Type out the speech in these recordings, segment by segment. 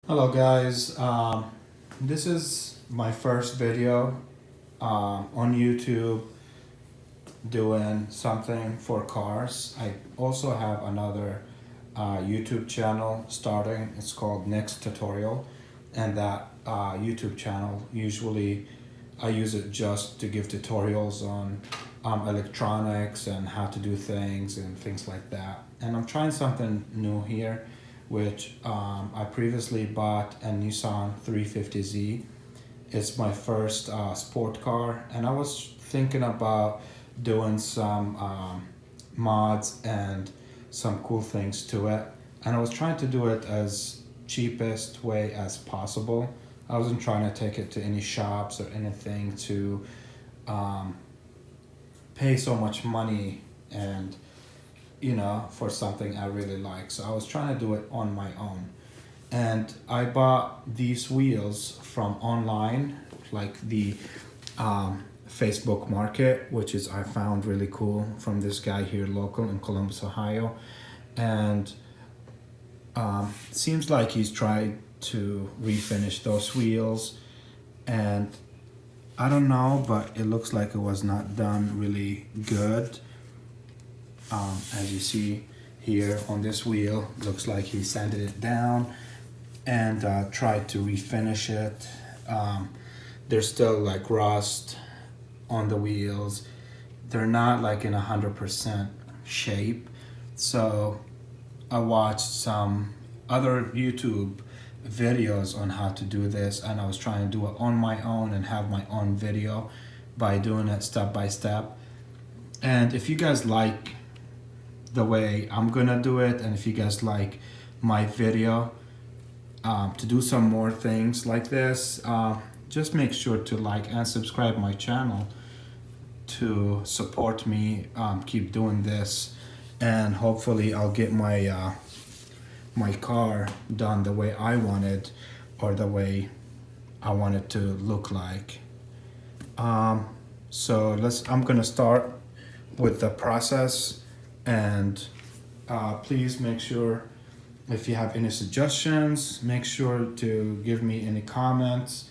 Hello guys, this is my first video on YouTube doing something for cars. I also have another YouTube channel starting. It's called NexTutorial, and that YouTube channel usually I use it just to give tutorials on electronics and how to do things and things like that. And I'm trying something new here, which I previously bought a Nissan 350Z. It's my first sport car, and I was thinking about doing some mods and some cool things to it. And I was trying to do it as cheapest way as possible. I wasn't trying to take it to any shops or anything to pay so much money and for something I really like. So I was trying to do it on my own. And I bought these wheels from online, like the Facebook Market, which is I found really cool from this guy here local in Columbus, Ohio. And seems like he's tried to refinish those wheels, and I don't know, but it looks like it was not done really good. As you see here on this wheel, looks like he sanded it down and tried to refinish it. There's still like rust on the wheels. They're not like in 100% shape. So I watched some other YouTube videos on how to do this, and I was trying to do it on my own and have my own video by doing it step by step. And if you guys like the way I'm gonna do it, and if you guys like my video to do some more things like this, just make sure to like and subscribe my channel to support me keep doing this, and hopefully I'll get my my car done the way I wanted, or the way I want it to look like. So I'm gonna start with the process, and please make sure if you have any suggestions, make sure to give me any comments.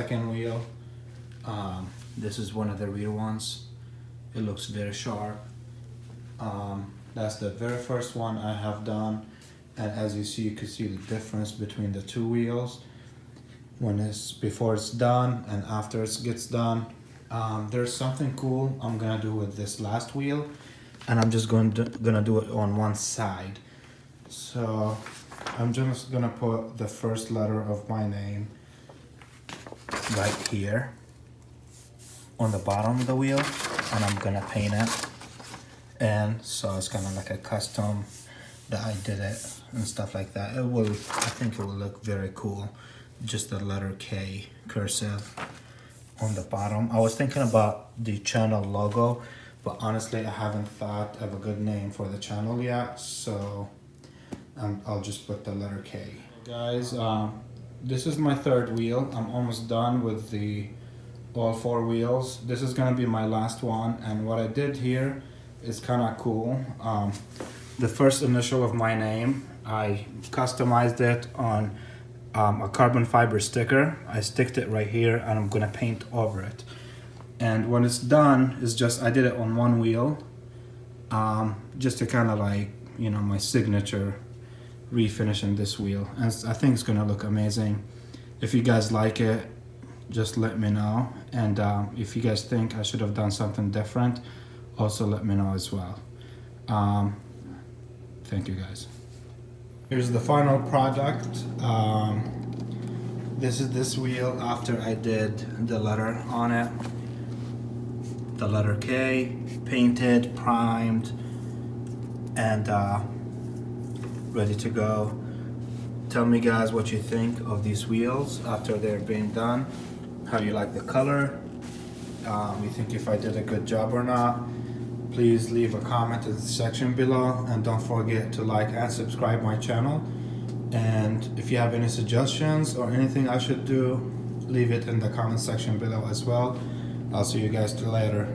second wheel. This is one of the rear ones. It looks very sharp. That's the very first one I have done, and as you see, you can see the difference between the two wheels before it's done and after it gets done. There's something cool I'm gonna do with this last wheel, and I'm just gonna do it on one side. So I'm just gonna put the first letter of my name right here on the bottom of the wheel, and I'm gonna paint it. And so it's kind of like a custom that I did it and stuff like that. I think it will look very cool. Just the letter K cursive on the bottom. I was thinking about the channel logo, but honestly I haven't thought of a good name for the channel yet, so I'll just put the letter K. Guys, this is my third wheel. I'm almost done with all four wheels. This is gonna be my last one, and what I did here is kind of cool. The first initial of my name, I customized it on a carbon fiber sticker. I sticked it right here, and I'm gonna paint over it. And when it's done, it's just I did it on one wheel, just to kind of like, you know, my signature refinish in this wheel. And I think it's gonna look amazing. If you guys like it, just let me know. And if you guys think I should have done something different, also let me know as well. Thank you guys. Here's the final product. This is this wheel after I did the letter on it. The letter K, painted, primed, and ready to go. Tell me guys what you think of these wheels after they're being done. How you like the color. You think if I did a good job or not. Please leave a comment in the section below, and don't forget to like and subscribe my channel. And if you have any suggestions or anything I should do, leave it in the comment section below as well. I'll see you guys later.